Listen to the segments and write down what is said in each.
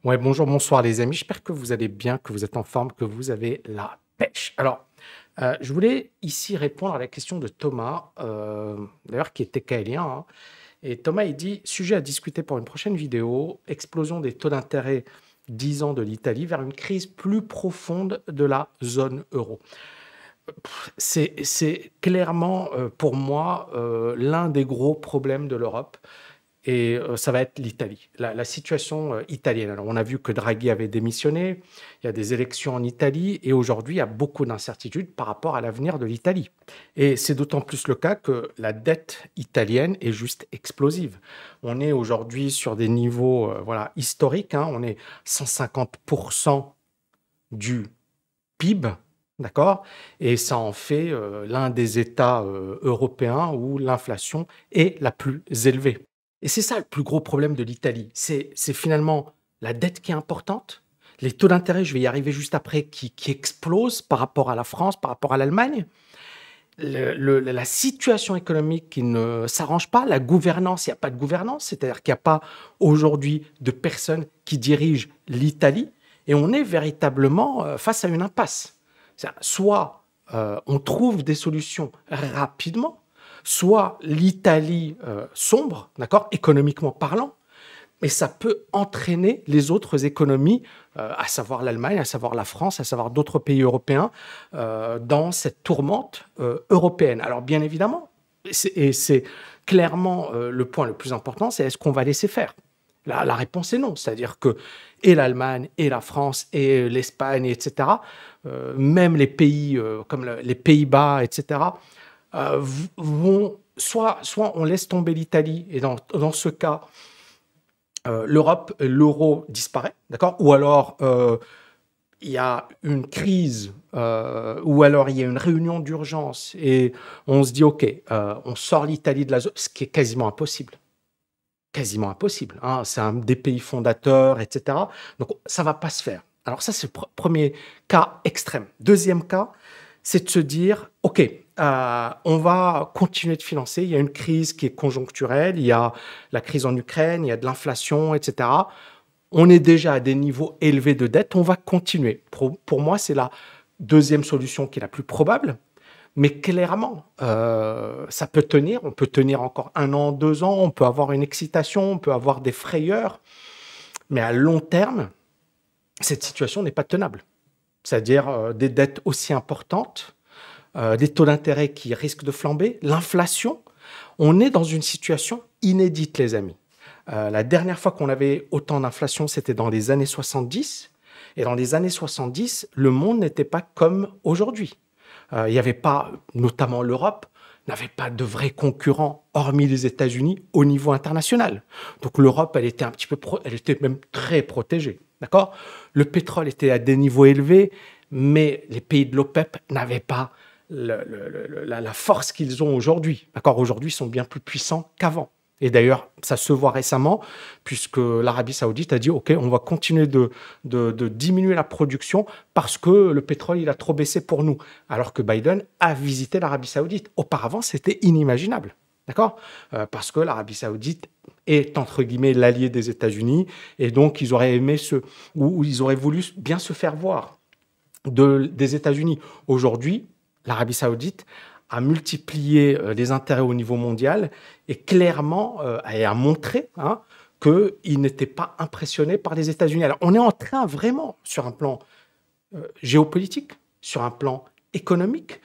Ouais, bonjour, bonsoir les amis. J'espère que vous allez bien, que vous êtes en forme, que vous avez la pêche. Alors, je voulais ici répondre à la question de Thomas, d'ailleurs qui était caélien, hein. Et Thomas, il dit, sujet à discuter pour une prochaine vidéo, explosion des taux d'intérêt 10 ans de l'Italie vers une crise plus profonde de la zone euro. C'est clairement, pour moi, l'un des gros problèmes de l'Europe. Et ça va être l'Italie, la situation italienne. Alors, on a vu que Draghi avait démissionné, il y a des élections en Italie, et aujourd'hui, il y a beaucoup d'incertitudes par rapport à l'avenir de l'Italie. Et c'est d'autant plus le cas que la dette italienne est juste explosive. On est aujourd'hui sur des niveaux voilà, historiques, hein. On est 150% du PIB, d'accord? Et ça en fait l'un des États européens où l'inflation est la plus élevée. Et c'est ça le plus gros problème de l'Italie. C'est finalement la dette qui est importante, les taux d'intérêt, je vais y arriver juste après, qui explosent par rapport à la France, par rapport à l'Allemagne, la situation économique qui ne s'arrange pas, la gouvernance, il n'y a pas de gouvernance, c'est-à-dire qu'il n'y a pas aujourd'hui de personnes qui dirigent l'Italie, et on est véritablement face à une impasse. Soit on trouve des solutions rapidement, soit l'Italie sombre, d'accord, économiquement parlant, mais ça peut entraîner les autres économies, à savoir l'Allemagne, à savoir la France, à savoir d'autres pays européens, dans cette tourmente européenne. Alors bien évidemment, et c'est clairement le point le plus important, c'est est-ce qu'on va laisser faire? La réponse est non, c'est-à-dire que et l'Allemagne, et la France, et l'Espagne, etc., même les pays comme les Pays-Bas, etc., vont soit on laisse tomber l'Italie, et dans ce cas, l'Europe, l'euro disparaît, d'accord? Ou alors il y a une crise, ou alors il y a une réunion d'urgence et on se dit ok, on sort l'Italie de la zone, ce qui est quasiment impossible. Quasiment impossible, hein. C'est un des pays fondateurs, etc. Donc ça va pas se faire. Alors ça, c'est le premier cas extrême. Deuxième cas, c'est de se dire, OK, on va continuer de financer. Il y a une crise qui est conjoncturelle, il y a la crise en Ukraine, il y a de l'inflation, etc. On est déjà à des niveaux élevés de dette, on va continuer. Pour moi, c'est la deuxième solution qui est la plus probable. Mais clairement, ça peut tenir. On peut tenir encore 1 an, 2 ans. On peut avoir une excitation, on peut avoir des frayeurs. Mais à long terme, cette situation n'est pas tenable. C'est-à-dire des dettes aussi importantes, des taux d'intérêt qui risquent de flamber, l'inflation. On est dans une situation inédite, les amis. La dernière fois qu'on avait autant d'inflation, c'était dans les années 70. Et dans les années 70, le monde n'était pas comme aujourd'hui. Il n'y avait pas, notamment l'Europe, n'avait pas de vrais concurrents, hormis les États-Unis, au niveau international. Donc l'Europe, elle était un petit peu, elle était même très protégée, d'accord? Le pétrole était à des niveaux élevés, mais les pays de l'OPEP n'avaient pas la force qu'ils ont aujourd'hui, d'accord? Aujourd'hui, ils sont bien plus puissants qu'avant. Et d'ailleurs, ça se voit récemment, puisque l'Arabie Saoudite a dit, OK, on va continuer de diminuer la production parce que le pétrole, il a trop baissé pour nous. Alors que Biden a visité l'Arabie Saoudite. Auparavant, c'était inimaginable. D'accord? Parce que l'Arabie Saoudite est, entre guillemets, l'allié des États-Unis. Et donc, ils auraient aimé ou ils auraient voulu bien se faire voir des États-Unis. Aujourd'hui, l'Arabie Saoudite a multiplié les intérêts au niveau mondial et clairement a montré hein, qu'il n'était pas impressionné par les États-Unis. Alors, on est en train vraiment, sur un plan géopolitique, sur un plan économique,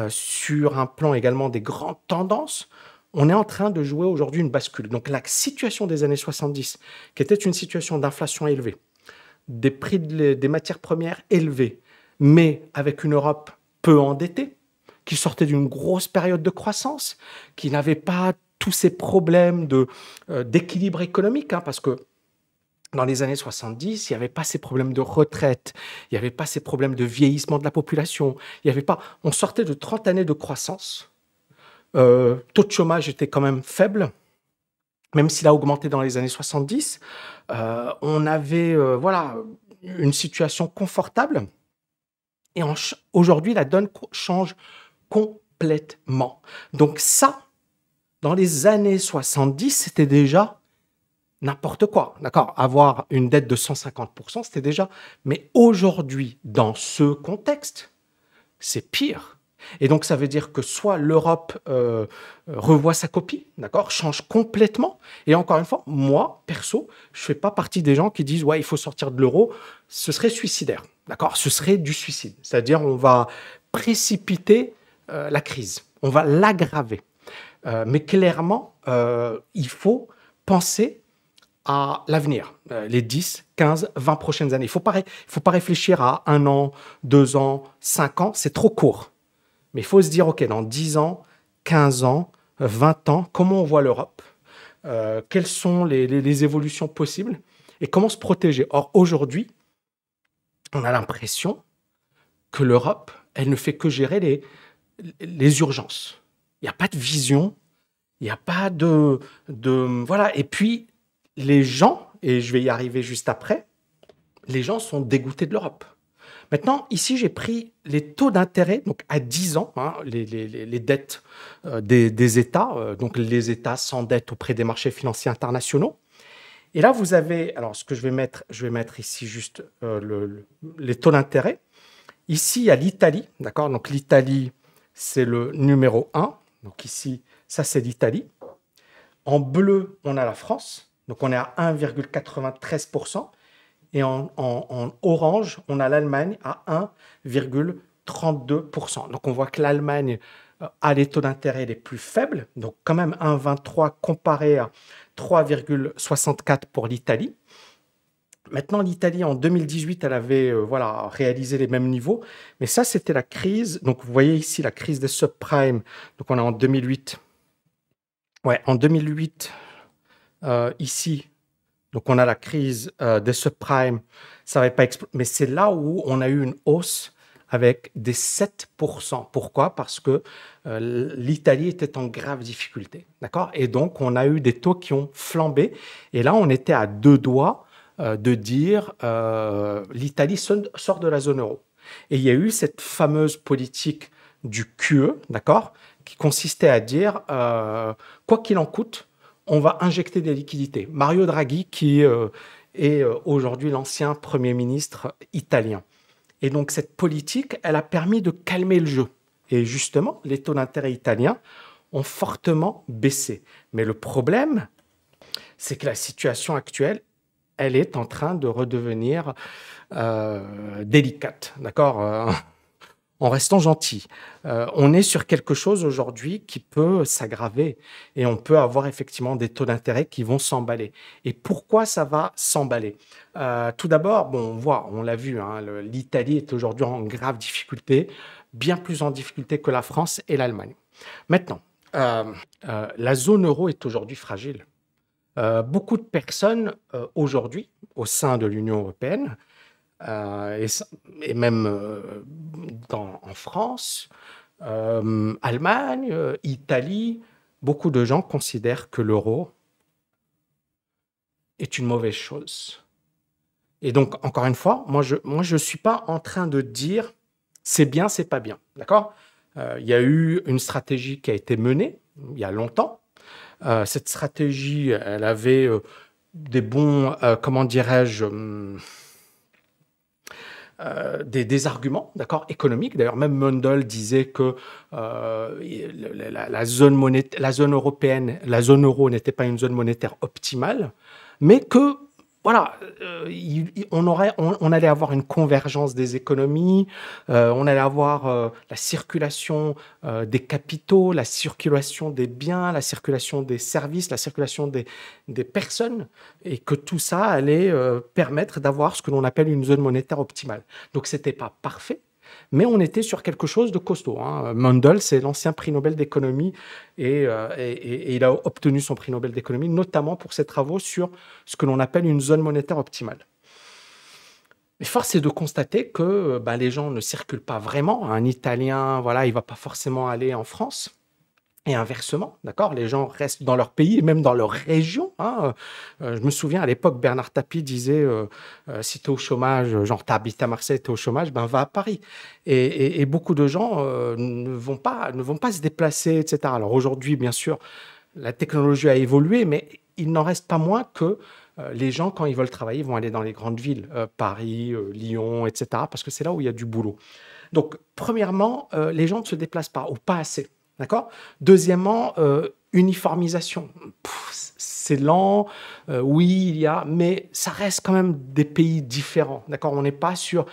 sur un plan également des grandes tendances, on est en train de jouer aujourd'hui une bascule. Donc, la situation des années 70, qui était une situation d'inflation élevée, des prix des matières premières élevés, mais avec une Europe peu endettée, qui sortait d'une grosse période de croissance, qui n'avait pas tous ces problèmes d'équilibre économique, hein, parce que dans les années 70, il n'y avait pas ces problèmes de retraite, il n'y avait pas ces problèmes de vieillissement de la population, il y avait pas. On sortait de 30 années de croissance, taux de chômage était quand même faible, même s'il a augmenté dans les années 70. On avait voilà, une situation confortable, et aujourd'hui, la donne change complètement. Donc ça, dans les années 70, c'était déjà n'importe quoi, d'accord? Avoir une dette de 150%, c'était déjà... Mais aujourd'hui, dans ce contexte, c'est pire. Et donc, ça veut dire que soit l'Europe revoit sa copie, d'accord, change complètement. Et encore une fois, moi, perso, je ne fais pas partie des gens qui disent ouais, il faut sortir de l'euro. Ce serait suicidaire, d'accord? Ce serait du suicide. C'est-à-dire, on va précipiter la crise, on va l'aggraver. Mais clairement, il faut penser à l'avenir, les 10, 15, 20 prochaines années. Il faut pas réfléchir à 1 an, 2 ans, 5 ans, c'est trop court. Mais il faut se dire, OK, dans 10 ans, 15 ans, 20 ans, comment on voit l'Europe? Quelles sont les évolutions possibles? Et comment se protéger? Or, aujourd'hui, on a l'impression que l'Europe, elle ne fait que gérer les urgences. Il n'y a pas de vision, il n'y a pas voilà. Et puis, les gens, et je vais y arriver juste après, les gens sont dégoûtés de l'Europe. Maintenant, ici, j'ai pris les taux d'intérêt, donc à 10 ans, hein, les dettes des États, donc les États s'endettent auprès des marchés financiers internationaux. Et là, vous avez, alors ce que je vais mettre ici juste les taux d'intérêt. Ici, il y a l'Italie, d'accord? Donc l'Italie, c'est le numéro 1. Donc ici, ça c'est l'Italie. En bleu, on a la France, donc on est à 1,93%. Et en orange, on a l'Allemagne à 1,32%. Donc on voit que l'Allemagne a les taux d'intérêt les plus faibles, donc quand même 1,23 comparé à 3,64 pour l'Italie. Maintenant, l'Italie, en 2018, elle avait réalisé les mêmes niveaux, mais ça, c'était la crise. Donc vous voyez ici la crise des subprimes. Donc on est en 2008. Ouais, en 2008, ici, donc, on a la crise des subprimes, ça va pas exploser. Mais c'est là où on a eu une hausse avec des 7%. Pourquoi? Parce que l'Italie était en grave difficulté. D'accord? Et donc, on a eu des taux qui ont flambé. Et là, on était à 2 doigts de dire l'Italie sort de la zone euro. Et il y a eu cette fameuse politique du QE, d'accord? Qui consistait à dire quoi qu'il en coûte, on va injecter des liquidités. Mario Draghi, qui est aujourd'hui l'ancien Premier ministre italien. Et donc, cette politique, elle a permis de calmer le jeu. Et justement, les taux d'intérêt italiens ont fortement baissé. Mais le problème, c'est que la situation actuelle, elle est en train de redevenir délicate. D'accord? En restant gentil. On est sur quelque chose aujourd'hui qui peut s'aggraver et on peut avoir effectivement des taux d'intérêt qui vont s'emballer. Et pourquoi ça va s'emballer? Tout d'abord, bon, on l'a vu, hein, l'Italie est aujourd'hui en grave difficulté, bien plus en difficulté que la France et l'Allemagne. Maintenant, la zone euro est aujourd'hui fragile. Beaucoup de personnes aujourd'hui, au sein de l'Union européenne, et même en France, Allemagne, Italie, beaucoup de gens considèrent que l'euro est une mauvaise chose. Et donc, encore une fois, moi, je suis pas en train de dire c'est bien, c'est pas bien. D'accord? Il y a eu une stratégie qui a été menée il y a longtemps. Cette stratégie, elle avait des bons, comment dirais-je, des arguments, d'accord, économiques. D'ailleurs, même Mundell disait que la zone européenne, la zone euro n'était pas une zone monétaire optimale, mais que voilà, on allait avoir une convergence des économies, on allait avoir la circulation des capitaux, la circulation des biens, la circulation des services, la circulation des personnes, et que tout ça allait permettre d'avoir ce que l'on appelle une zone monétaire optimale. Donc, ce n'était pas parfait, mais on était sur quelque chose de costaud. Hein. Mundell, c'est l'ancien prix Nobel d'économie et il a obtenu son prix Nobel d'économie, notamment pour ses travaux sur ce que l'on appelle une zone monétaire optimale. Mais force est de constater que les gens ne circulent pas vraiment. Un Italien, voilà, il ne va pas forcément aller en France. Et inversement, d'accord, les gens restent dans leur pays et même dans leur région. Hein. Je me souviens à l'époque, Bernard Tapie disait si tu es au chômage, genre tu habites à Marseille, tu es au chômage, va à Paris. Et beaucoup de gens ne vont pas se déplacer, etc. Alors aujourd'hui, bien sûr, la technologie a évolué, mais il n'en reste pas moins que les gens, quand ils veulent travailler, vont aller dans les grandes villes, Paris, Lyon, etc., parce que c'est là où il y a du boulot. Donc, premièrement, les gens ne se déplacent pas, ou pas assez. D'accord? Deuxièmement, uniformisation. C'est lent, oui, il y a, mais ça reste quand même des pays différents. D'accord? On n'est pas sur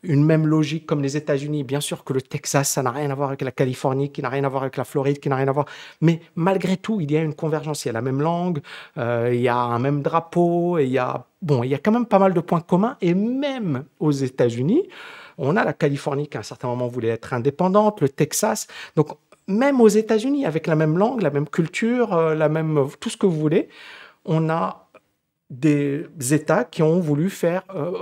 une même logique comme les États-Unis. Bien sûr que le Texas, ça n'a rien à voir avec la Californie, qui n'a rien à voir avec la Floride, qui n'a rien à voir. Mais malgré tout, il y a une convergence. Il y a la même langue, il y a un même drapeau, et bon, il y a quand même pas mal de points communs. Et même aux États-Unis, on a la Californie qui à un certain moment voulait être indépendante, le Texas. Donc, même aux États-Unis, avec la même langue, la même culture, tout ce que vous voulez, on a des États qui ont voulu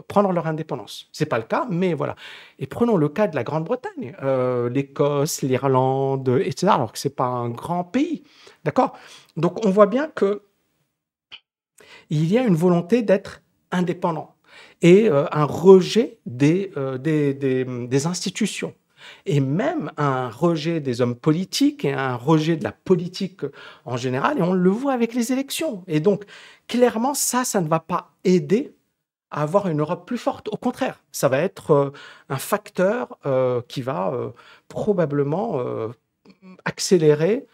prendre leur indépendance. Ce n'est pas le cas, mais voilà. Et prenons le cas de la Grande-Bretagne, l'Écosse, l'Irlande, etc., alors que ce n'est pas un grand pays. D'accord? Donc, on voit bien qu'il y a une volonté d'être indépendant et un rejet des institutions. Et même un rejet des hommes politiques et un rejet de la politique en général, et on le voit avec les élections. Et donc, clairement, ça ne va pas aider à avoir une Europe plus forte. Au contraire, ça va être un facteur qui va probablement accélérer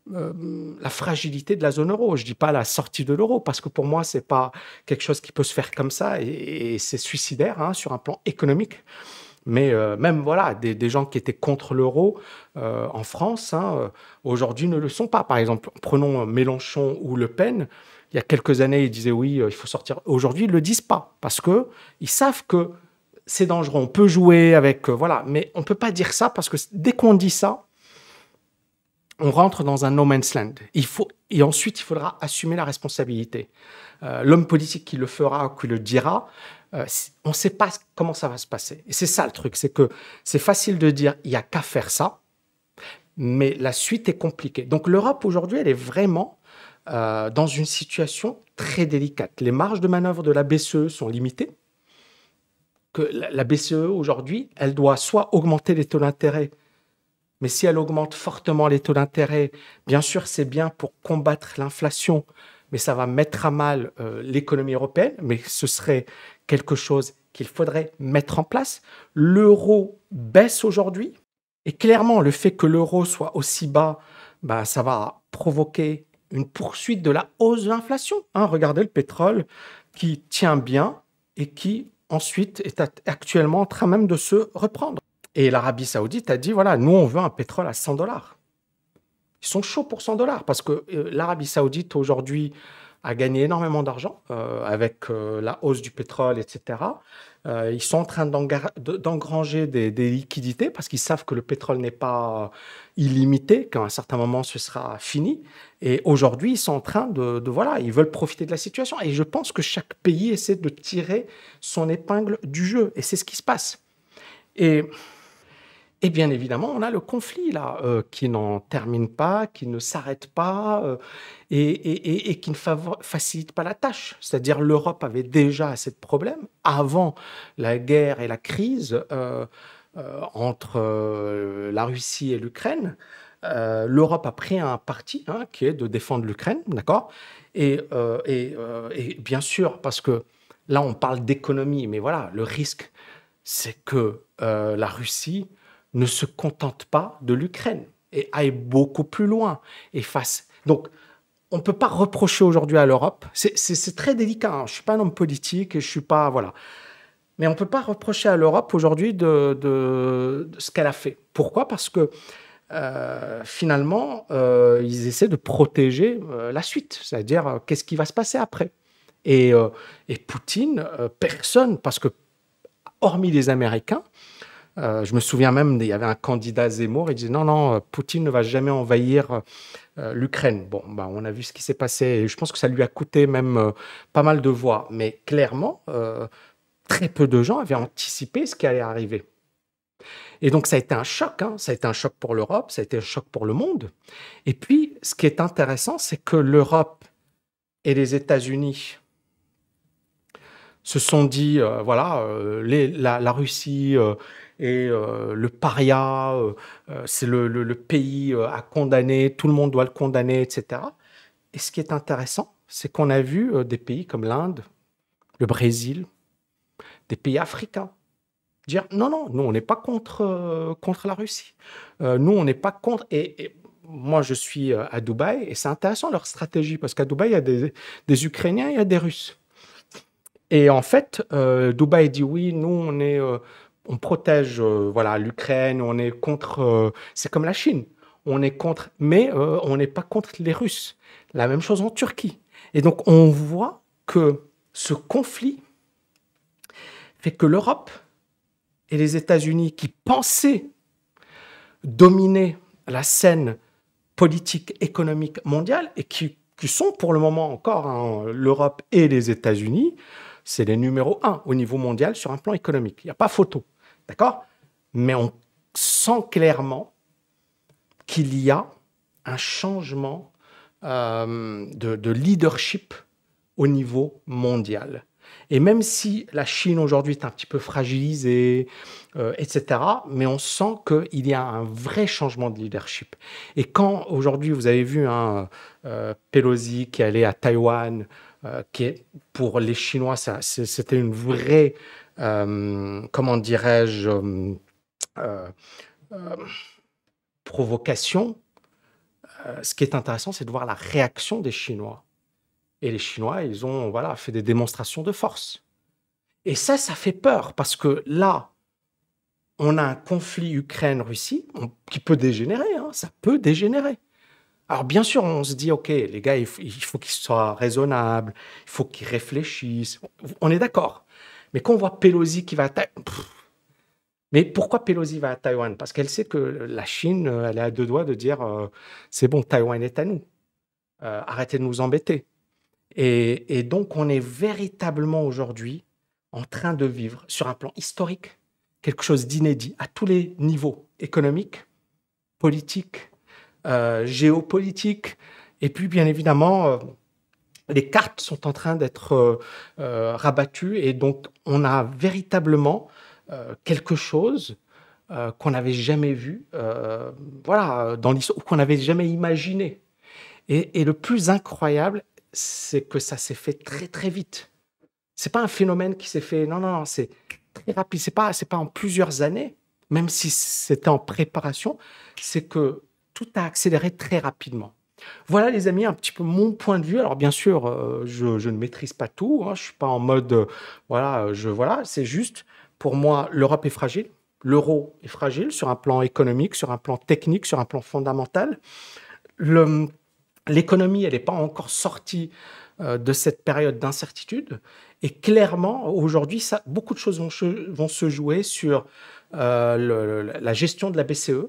la fragilité de la zone euro. Je ne dis pas la sortie de l'euro, parce que pour moi, ce n'est pas quelque chose qui peut se faire comme ça, et c'est suicidaire hein, sur un plan économique. Mais même voilà, des gens qui étaient contre l'euro en France, hein, aujourd'hui ne le sont pas. Par exemple, prenons Mélenchon ou Le Pen. Il y a quelques années, ils disaient oui, il faut sortir. Aujourd'hui, ils ne le disent pas parce qu'ils savent que c'est dangereux. On peut jouer avec... voilà, mais on ne peut pas dire ça parce que dès qu'on dit ça, on rentre dans un no man's land. Et ensuite, il faudra assumer la responsabilité. L'homme politique qui le fera, qui le dira, on ne sait pas comment ça va se passer. Et c'est ça le truc, c'est que c'est facile de dire il n'y a qu'à faire ça, mais la suite est compliquée. Donc l'Europe aujourd'hui, elle est vraiment dans une situation très délicate. Les marges de manœuvre de la BCE sont limitées. Que la BCE aujourd'hui, elle doit soit augmenter les taux d'intérêt, mais si elle augmente fortement les taux d'intérêt, bien sûr c'est bien pour combattre l'inflation, mais ça va mettre à mal l'économie européenne, mais ce serait quelque chose qu'il faudrait mettre en place. L'euro baisse aujourd'hui, et clairement, le fait que l'euro soit aussi bas, bah, ça va provoquer une poursuite de la hausse de l'inflation. Hein, regardez le pétrole qui tient bien et qui ensuite est actuellement en train même de se reprendre. Et l'Arabie Saoudite a dit, voilà, nous on veut un pétrole à 100 $. Ils sont chauds pour 100 $ parce que l'Arabie Saoudite aujourd'hui a gagné énormément d'argent avec la hausse du pétrole, etc. Ils sont en train d'engranger des liquidités parce qu'ils savent que le pétrole n'est pas illimité, qu'à un certain moment ce sera fini. Et aujourd'hui, ils sont en train voilà, ils veulent profiter de la situation. Et je pense que chaque pays essaie de tirer son épingle du jeu. Et c'est ce qui se passe. Et bien évidemment, on a le conflit là, qui n'en termine pas, qui ne s'arrête pas et qui ne facilite pas la tâche. C'est-à-dire l'Europe avait déjà assez de problèmes avant la guerre et la crise entre la Russie et l'Ukraine. L'Europe a pris un parti hein, qui est de défendre l'Ukraine, d'accord et bien sûr, parce que là, on parle d'économie, mais voilà, le risque, c'est que la Russie ne se contente pas de l'Ukraine et aille beaucoup plus loin et fasse. Donc, on ne peut pas reprocher aujourd'hui à l'Europe. C'est très délicat. Hein. Je ne suis pas un homme politique et je ne suis pas. Voilà. Mais on ne peut pas reprocher à l'Europe aujourd'hui de ce qu'elle a fait. Pourquoi? Parce que finalement, ils essaient de protéger la suite. C'est-à-dire, qu'est-ce qui va se passer après? Et Poutine, personne, parce que, hormis les Américains, je me souviens même, il y avait un candidat Zemmour, il disait non, Poutine ne va jamais envahir l'Ukraine. Bon, bah, on a vu ce qui s'est passé, et je pense que ça lui a coûté même pas mal de voix. Mais clairement, très peu de gens avaient anticipé ce qui allait arriver. Et donc, ça a été un choc, hein. Ça a été un choc pour l'Europe, ça a été un choc pour le monde. Et puis, ce qui est intéressant, c'est que l'Europe et les États-Unis se sont dit, voilà, la Russie est le paria, c'est le pays à condamner, tout le monde doit le condamner, etc. Et ce qui est intéressant, c'est qu'on a vu des pays comme l'Inde, le Brésil, des pays africains dire non, non, nous, on n'est pas contre la Russie. Nous, on n'est pas contre. Et moi, je suis à Dubaï et c'est intéressant leur stratégie parce qu'à Dubaï, il y a des Ukrainiens, il y a des Russes. Et en fait, Dubaï dit oui, nous, on protège voilà, l'Ukraine, on est contre. C'est comme la Chine. On est contre, mais on n'est pas contre les Russes. La même chose en Turquie. Et donc, on voit que ce conflit fait que l'Europe et les États-Unis, qui pensaient dominer la scène politique, économique mondiale, et qui sont pour le moment encore, hein, l'Europe et les États-Unis, c'est les numéros 1 au niveau mondial sur un plan économique. Il n'y a pas photo, d'accord? Mais on sent clairement qu'il y a un changement de leadership au niveau mondial. Et même si la Chine aujourd'hui est un petit peu fragilisée, etc., mais on sent qu'il y a un vrai changement de leadership. Et quand aujourd'hui vous avez vu Pelosi qui est allé à Taïwan, qui est pour les Chinois, c'était une vraie, comment dirais-je, provocation. Ce qui est intéressant, c'est de voir la réaction des Chinois. Et les Chinois, ils ont voilà, fait des démonstrations de force. Et ça fait peur parce que là, on a un conflit Ukraine-Russie qui peut dégénérer, hein, ça peut dégénérer. Alors bien sûr, on se dit, OK, les gars, il faut qu'ils soient raisonnables, il faut qu'ils réfléchissent. On est d'accord. Mais quand on voit Pelosi qui va à Taïwan... Mais pourquoi Pelosi va à Taïwan? Parce qu'elle sait que la Chine, elle est à deux doigts de dire c'est bon, Taïwan est à nous. Arrêtez de nous embêter. Et donc, on est véritablement aujourd'hui en train de vivre sur un plan historique quelque chose d'inédit à tous les niveaux, économiques, politiques, géopolitiques. Et puis, bien évidemment, les cartes sont en train d'être rabattues. Et donc, on a véritablement quelque chose qu'on n'avait jamais vu voilà, dans l'histoire, ou qu'on n'avait jamais imaginé. Et le plus incroyable, c'est que ça s'est fait très, très vite. C'est pas un phénomène qui s'est fait... Non, non, non, c'est très rapide. C'est pas en plusieurs années, même si c'était en préparation, c'est que tout a accéléré très rapidement. Voilà, les amis, un petit peu mon point de vue. Alors, bien sûr, je ne maîtrise pas tout. Hein, je suis pas en mode... voilà, c'est juste, pour moi, l'Europe est fragile. L'euro est fragile sur un plan économique, sur un plan technique, sur un plan fondamental. L'économie, elle n'est pas encore sortie de cette période d'incertitude. Et clairement, aujourd'hui, beaucoup de choses vont se jouer sur la gestion de la BCE,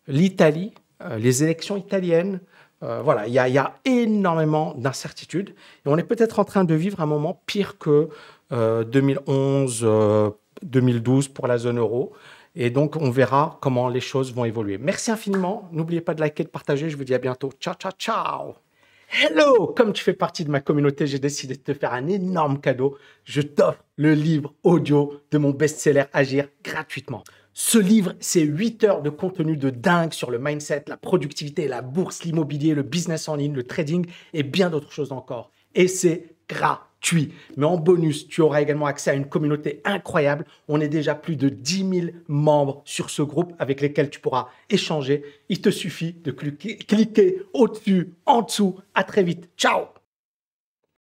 l'Italie, les élections italiennes. Voilà, il y a énormément d'incertitudes. Et on est peut-être en train de vivre un moment pire que 2011, 2012 pour la zone euro. Et donc, on verra comment les choses vont évoluer. Merci infiniment. N'oubliez pas de liker, de partager. Je vous dis à bientôt. Ciao, ciao, ciao. Hello! Comme tu fais partie de ma communauté, j'ai décidé de te faire un énorme cadeau. Je t'offre le livre audio de mon best-seller Agir gratuitement. Ce livre, c'est 8 heures de contenu de dingue sur le mindset, la productivité, la bourse, l'immobilier, le business en ligne, le trading et bien d'autres choses encore. Et c'est gratuit. Mais en bonus, tu auras également accès à une communauté incroyable. On est déjà plus de 10 000 membres sur ce groupe avec lesquels tu pourras échanger. Il te suffit de cliquer au-dessus, en dessous. À très vite. Ciao!